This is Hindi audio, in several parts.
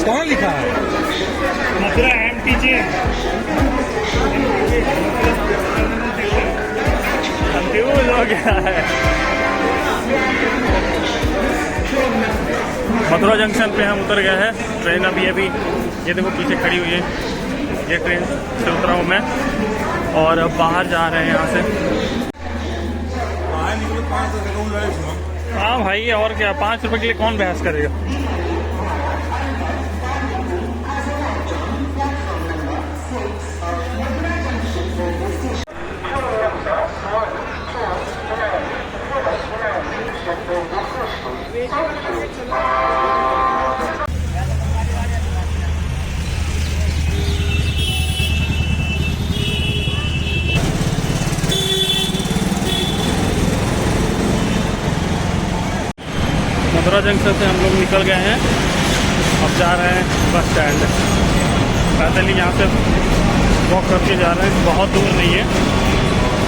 कहाँ लिखा है? मथुरा MTJ कंफ्यूज हो गया है। मथुरा जंक्शन पे हम उतर गए हैं। ट्रेन अभी ये देखो पीछे खड़ी हुई है, ये ट्रेन से उतरा हूँ मैं और अब बाहर जा रहे हैं यहाँ से। हाँ भाई, और क्या, 5 रुपए के लिए कौन बहस करेगा। मथुरा जंक्शन से हम लोग निकल गए हैं, अब जा रहे हैं बस स्टैंड। पैदल ही यहाँ से वॉक करके जा रहे हैं, बहुत दूर नहीं है।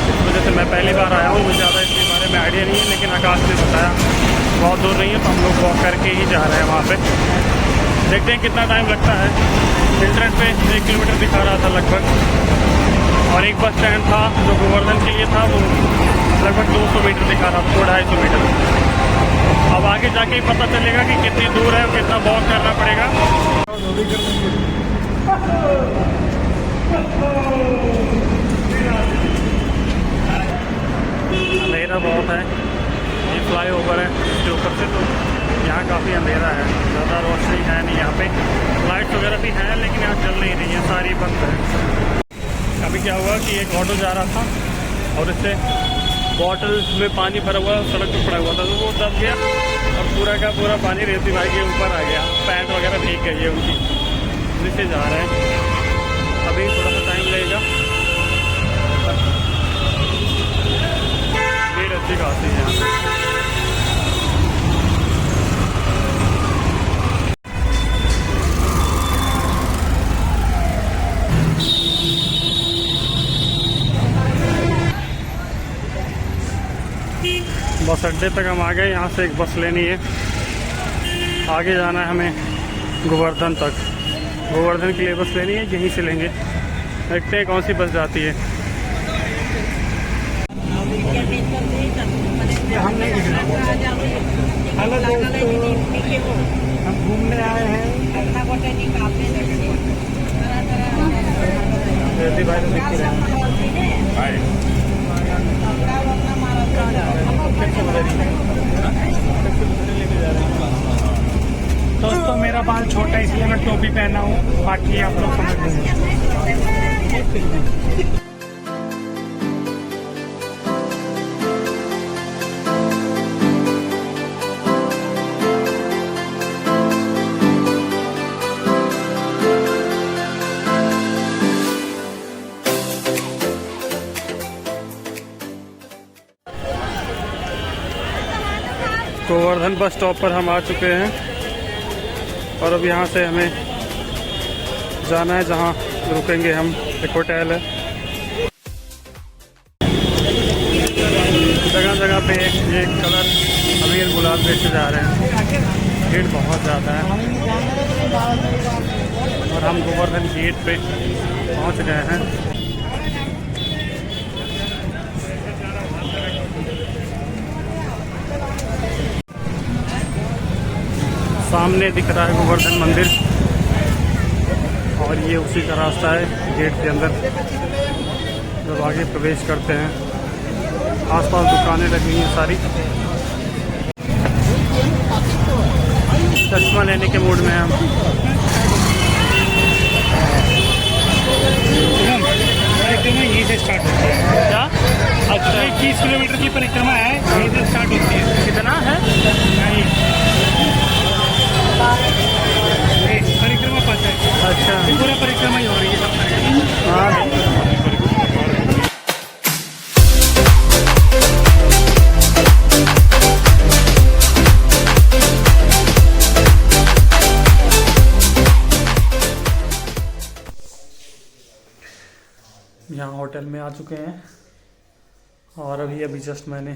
इस वजह से मैं पहली बार आया हूँ, मुझे ज़्यादा इसके बारे में आइडिया नहीं है, लेकिन आकाश ने बताया बहुत दूर नहीं है, तो हम लोग वॉक करके ही जा रहे हैं वहाँ पे। देखते हैं कितना टाइम लगता है। इंटरनेट पे 1 किलोमीटर दिखा रहा था लगभग, और एक बस स्टैंड था जो गोवर्धन के लिए था, वो लगभग 200 मीटर दिखा रहा था, 200-250 मीटर। अब आगे जाके ही पता चलेगा कि कितनी दूर है और कितना वॉक करना पड़ेगा। अंधेरा बहुत है, ये फ्लाई ओवर है इसके ऊपर से, तो यहाँ काफ़ी अंधेरा है, ज़्यादा रोशनी है नहीं यहाँ पे। लाइट्स वगैरह भी हैं लेकिन यहाँ चल नहीं रही है, सारी बंद है। अभी क्या हुआ कि एक ऑटो जा रहा था और इससे बॉटल में पानी भरा हुआ सड़क पे पड़ा हुआ था, तो वो दब गया और पूरा का पूरा पानी रेती भाई के ऊपर आ गया। पैंट वगैरह भीग गई है उनकी। नीचे जा रहे हैं, अभी थोड़ा सा टाइम लगेगा। भीड़ अच्छी खासी है यहाँ पे। बस अड्डे तक हम आ गए, यहाँ से एक बस लेनी है, आगे जाना है हमें गोवर्धन तक। गोवर्धन के लिए बस लेनी है, यहीं से लेंगे। देखते हैं कौन सी बस जाती है। हेलो दोस्तों, हम घूमने आए हैं। दोस्तों मेरा बाल छोटा है इसलिए मैं टोपी पहना हूँ, बाकी आप लोग समझ लेंगे। गोवर्धन बस स्टॉप पर हम आ चुके हैं और अब यहाँ से हमें जाना है जहाँ रुकेंगे हम। एक होटल है, जगह जगह पे ये कलर अबीर गुलाल बेचे जा रहे हैं। भीड़ बहुत ज़्यादा है और हम गोवर्धन गेट पे पहुँच गए हैं। सामने दिख रहा है गोवर्धन मंदिर और ये उसी का रास्ता है गेट के अंदर जब आगे प्रवेश करते हैं। आसपास दुकानें लगी हैं सारी। चश्मा लेने के मूड में हैं हम। परिक्रमा यहीं से स्टार्ट होती है। क्या? अच्छा, 21 किलोमीटर की परिक्रमा है, यहीं से स्टार्ट होती है। कितना है? परिक्रमा 5 है। अच्छा, पूरा परिक्रमा ही हो रही है। हाँ। यहाँ होटल में आ चुके हैं और अभी जस्ट मैंने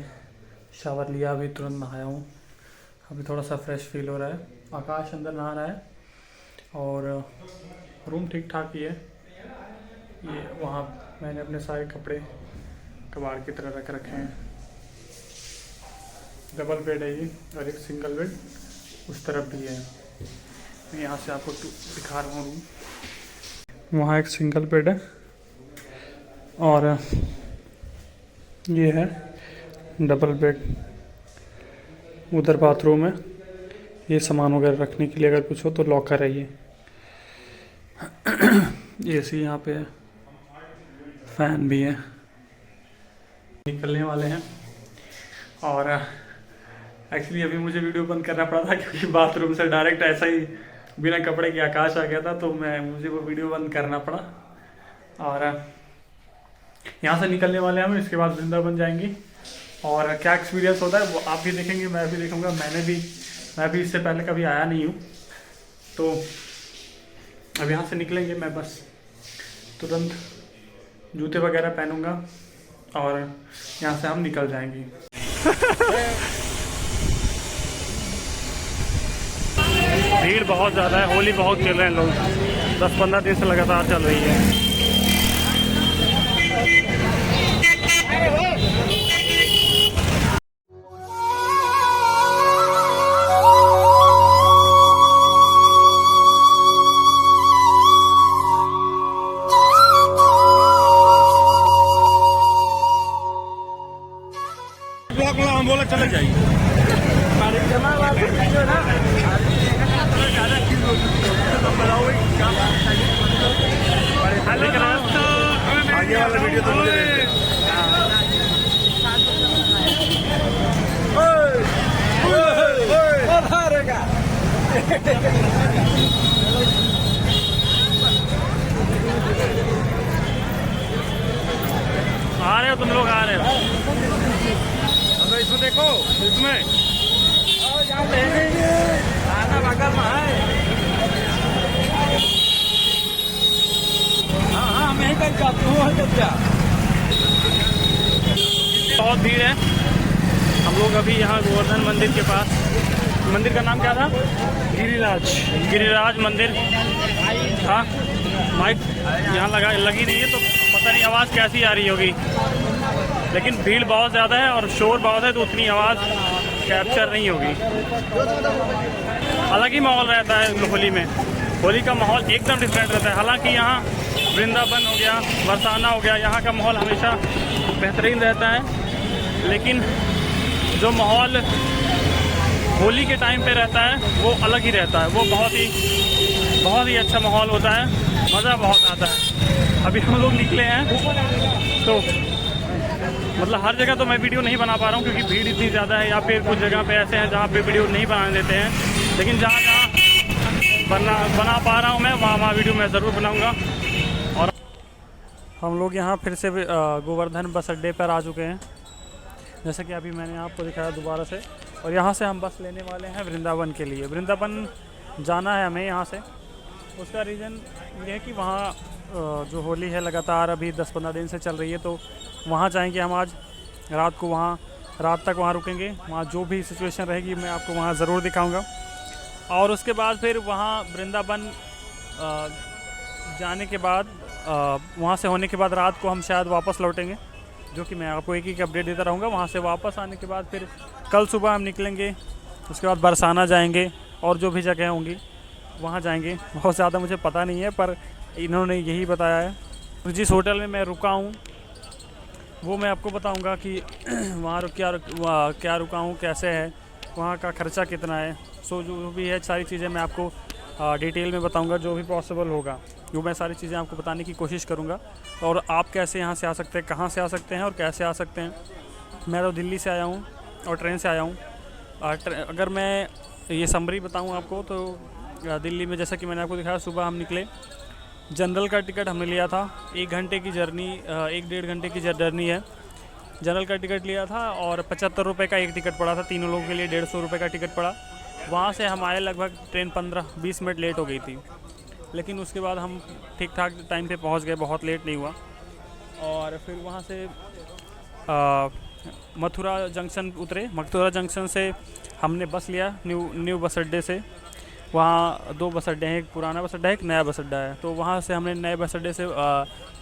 शावर लिया, अभी तुरंत नहाया हूँ। अभी थोड़ा सा फ्रेश फील हो रहा है। आकाश अंदर नहा रहा है और रूम ठीक ठाक ही है। ये वहाँ मैंने अपने सारे कपड़े कबाड़ की तरह रख रखे हैं। डबल बेड है ये और एक सिंगल बेड उस तरफ भी है। मैं यहाँ से आपको दिखा रहा हूँ रूम। वहाँ एक सिंगल बेड है और ये है डबल बेड। उधर बाथरूम है, ये सामान वगैरह रखने के लिए अगर कुछ हो तो लॉकर है ये। एसी यहाँ पे है, फैन भी है। निकलने वाले हैं और एक्चुअली अभी मुझे वीडियो बंद करना पड़ा था क्योंकि बाथरूम से डायरेक्ट ऐसा ही बिना कपड़े के आकाश आ गया था, तो मुझे वो वीडियो बंद करना पड़ा। और यहाँ से निकलने वाले हैं हम, इसके बाद वृंदावन जाएंगे और क्या एक्सपीरियंस होता है वो आप भी देखेंगे, मैं भी देखूँगा। मैं भी इससे पहले कभी आया नहीं हूँ, तो अब यहाँ से निकलेंगे। मैं बस तुरंत जूते वगैरह पहनूँगा और यहाँ से हम निकल जाएंगे। भीड़ बहुत ज़्यादा है, होली बहुत खेल रहे हैं लोग। 10-15 दिन से लगातार चल रही है। हम बोला चले जाइए। आगे वाला वीडियो तो मुझे आ रहे हो तुम लोग, आ रहे हो? इसमें देखो, इसमें आना बगल में है। हाँ मैं ही कर जाती हूँ। बहुत भीड़ है। हम लोग अभी यहाँ गोवर्धन मंदिर के पास, मंदिर का नाम क्या था? गिरिराज मंदिर था। माइक यहाँ लगी नहीं है तो पता नहीं आवाज़ कैसी आ रही होगी, लेकिन भीड़ बहुत ज़्यादा है और शोर बहुत है तो उतनी आवाज़ कैप्चर नहीं होगी। अलग ही माहौल रहता है होली में। होली का माहौल एकदम डिफरेंट रहता है। हालांकि यहाँ वृंदावन हो गया, बरसाना हो गया, यहाँ का माहौल हमेशा बेहतरीन रहता है, लेकिन जो माहौल होली के टाइम पे रहता है वो अलग ही रहता है। वो बहुत ही अच्छा माहौल होता है, मज़ा बहुत आता है। अभी हम लोग निकले हैं तो मतलब हर जगह तो मैं वीडियो नहीं बना पा रहा हूँ क्योंकि भीड़ इतनी ज़्यादा है, या फिर कुछ जगह पे ऐसे हैं जहाँ पे वीडियो नहीं बनाने देते हैं, लेकिन जहाँ बना पा रहा हूँ मैं वहाँ वीडियो मैं ज़रूर बनाऊँगा। और हम लोग यहाँ फिर से गोवर्धन बस अड्डे पर आ चुके हैं, जैसे कि अभी मैंने आपको दिखाया दोबारा से। और यहाँ से हम बस लेने वाले हैं वृंदावन के लिए। वृंदावन जाना है हमें यहाँ से। उसका रीज़न ये है कि वहाँ जो होली है लगातार अभी 10-15 दिन से चल रही है, तो वहाँ जाएंगे हम आज रात को। रात तक वहाँ रुकेंगे। वहाँ जो भी सिचुएशन रहेगी मैं आपको वहाँ ज़रूर दिखाऊंगा। और उसके बाद फिर वहाँ वृंदावन जाने के बाद वहाँ से होने के बाद रात को हम शायद वापस लौटेंगे, जो कि मैं आपको एक अपडेट देता रहूँगा। वहाँ से वापस आने के बाद फिर कल सुबह हम निकलेंगे। उसके बाद बरसाना जाएंगे और जो भी जगह होंगी वहाँ जाएंगे। बहुत ज़्यादा मुझे पता नहीं है, पर इन्होंने यही बताया है। जिस होटल में मैं रुका हूँ वो मैं आपको बताऊंगा कि वहाँ क्या रुका हूँ, कैसे है, वहाँ का ख़र्चा कितना है। सो जो भी है सारी चीज़ें मैं आपको डिटेल में बताऊंगा, जो भी पॉसिबल होगा वो मैं सारी चीज़ें आपको बताने की कोशिश करूँगा। और आप कैसे यहाँ से आ सकते हैं, कहाँ से आ सकते हैं और कैसे आ सकते हैं। मैं तो दिल्ली से आया हूँ और ट्रेन से आया हूँ। अगर मैं ये समरी बताऊँ आपको तो दिल्ली में जैसा कि मैंने आपको दिखाया, सुबह हम निकले। जनरल का टिकट हमने लिया था। 1 घंटे की जर्नी, 1-1.5 घंटे की जर्नी है। जनरल का टिकट लिया था और 75 रुपये का एक टिकट पड़ा था। तीनों लोगों के लिए 150 रुपये का टिकट पड़ा। वहाँ से हमारे लगभग ट्रेन 15-20 मिनट लेट हो गई थी, लेकिन उसके बाद हम ठीक ठाक टाइम पे पहुँच गए, बहुत लेट नहीं हुआ। और फिर वहाँ से मथुरा जंक्शन उतरे। मथुरा जंक्शन से हमने बस लिया न्यू बस अड्डे से। वहाँ 2 बस अड्डे हैं, एक पुराना बस अड्डा है, एक नया बस अड्डा है। तो वहाँ से हमने नए बस अड्डे से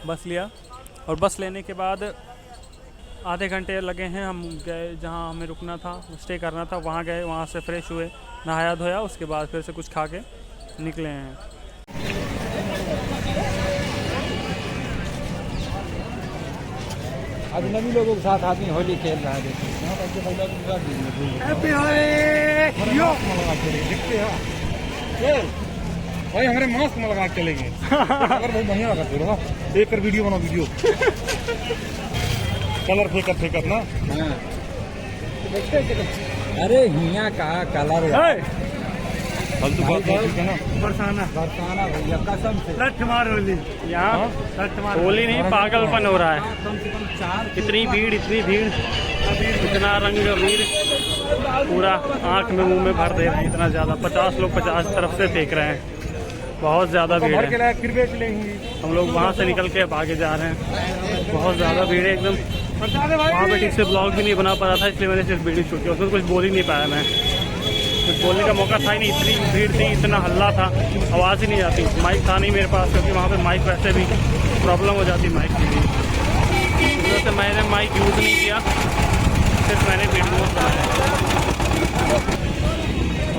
बस लिया और बस लेने के बाद आधे घंटे लगे हैं। हम गए जहाँ हमें रुकना था, स्टे करना था, वहाँ गए, वहाँ से फ्रेश हुए, नहाया धोया, उसके बाद फिर से कुछ खा के निकले हैं। अजनबी लोगों के साथ आदमी होली खेल रहा है। भाई हमारे मास्क में लगा के चलेंगे। अगर बहुत बढ़िया लगा तेरा एक कर वीडियो बना वीडियो कलर फेंकत ना। अरे हिया का कलर फालतू बात है ना। बरसाना भैया कसम से लठ मार होली यहाँ लठ मार होली नहीं, पागलपन हो रहा है। कम से कम 4 इतनी भीड़, इतना रंग अबीर पूरा आँख में मुंह में भर दे रहे हैं। इतना ज़्यादा 50 लोग 50 तरफ से फेंक रहे हैं। बहुत ज़्यादा भीड़ है। फिर बेच लेंगे। हम लोग वहाँ से निकल के आगे जा रहे हैं। बहुत ज़्यादा भीड़ है एकदम। वहाँ पे ठीक से ब्लॉग भी नहीं बना पा रहा था, इसलिए मैंने सिर्फ वीडियो शूट किया। उसमें कुछ बोल ही नहीं पाया मैं, कुछ बोलने का मौका था ही नहीं। इतनी भीड़ थी, इतना हल्ला था, आवाज़ ही नहीं आती। माइक था नहीं मेरे पास, क्योंकि वहाँ पे माइक वैसे भी प्रॉब्लम हो जाती माइक की भी। इस वजह से मैंने माइक यूज़ नहीं किया, सिर्फ मैंने वीडियो बनाया।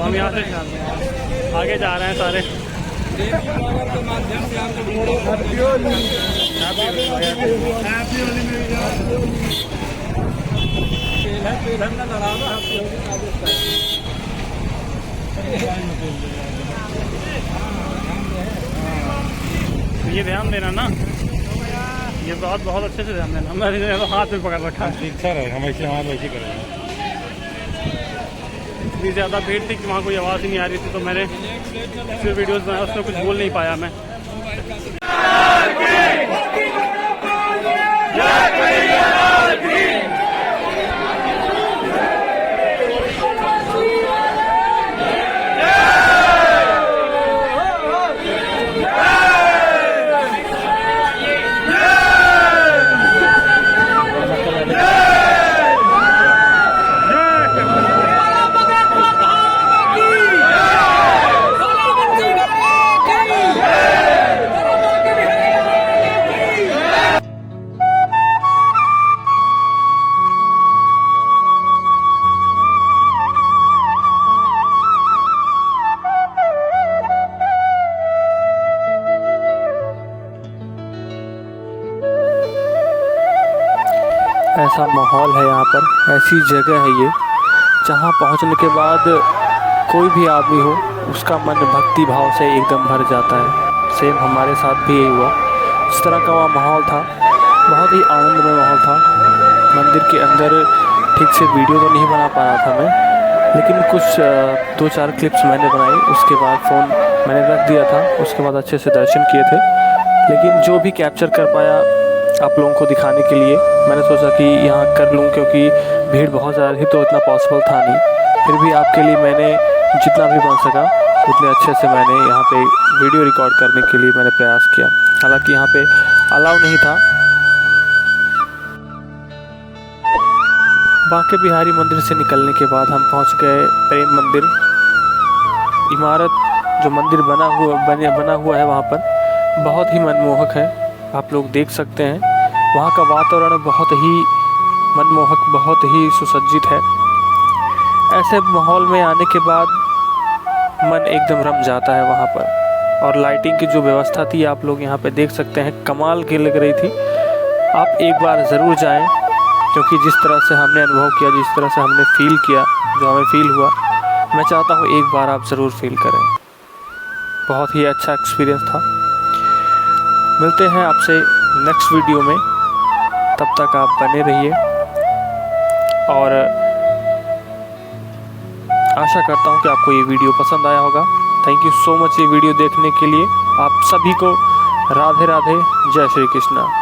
हम यहाँ से आगे जा रहे हैं सारे। के माध्यम से ये ध्यान देना ना, ये बात बहुत अच्छे से ध्यान देना। मैंने तो हाथ में पकड़ रखा है। ठीक सर है, हम ऐसे हाथ वैसे करेंगे। इतनी ज़्यादा भीड़ थी कि वहाँ कोई आवाज़ ही नहीं आ रही थी, तो मैंने फिर वीडियोस बनाया, उसमें कुछ बोल नहीं पाया मैं। ऐसा माहौल है यहाँ पर, ऐसी जगह है ये जहाँ पहुँचने के बाद कोई भी आदमी हो उसका मन भक्ति भाव से एकदम भर जाता है। सेम हमारे साथ भी यही हुआ। इस तरह का वहाँ माहौल था, बहुत ही आनंदमय माहौल था। मंदिर के अंदर ठीक से वीडियो तो नहीं बना पा रहा था मैं, लेकिन कुछ 2-4 क्लिप्स मैंने बनाई। उसके बाद फ़ोन मैंने रख दिया था, उसके बाद अच्छे से दर्शन किए थे। लेकिन जो भी कैप्चर कर पाया आप लोगों को दिखाने के लिए मैंने सोचा कि यहाँ कर लूँ, क्योंकि भीड़ बहुत ज़्यादा थी तो इतना पॉसिबल था नहीं। फिर भी आपके लिए मैंने जितना भी बन सका उतने अच्छे से मैंने यहाँ पे वीडियो रिकॉर्ड करने के लिए मैंने प्रयास किया। हालांकि यहाँ पे अलाउ नहीं था। बांके बिहारी मंदिर से निकलने के बाद हम पहुँच गए प्रेम मंदिर। इमारत जो मंदिर बना हुआ है वहाँ पर बहुत ही मनमोहक है, आप लोग देख सकते हैं। वहाँ का वातावरण बहुत ही मनमोहक, बहुत ही सुसज्जित है। ऐसे माहौल में आने के बाद मन एकदम रम जाता है वहाँ पर। और लाइटिंग की जो व्यवस्था थी आप लोग यहाँ पे देख सकते हैं, कमाल की लग रही थी। आप एक बार ज़रूर जाएं, क्योंकि जिस तरह से हमने अनुभव किया, जिस तरह से हमने फील किया, जो हमें फील हुआ, मैं चाहता हूँ एक बार आप ज़रूर फील करें। बहुत ही अच्छा एक्सपीरियंस था। मिलते हैं आपसे नेक्स्ट वीडियो में, तब तक आप बने रहिए और आशा करता हूँ कि आपको ये वीडियो पसंद आया होगा। थैंक यू सो मच ये वीडियो देखने के लिए। आप सभी को राधे राधे, जय श्री कृष्णा।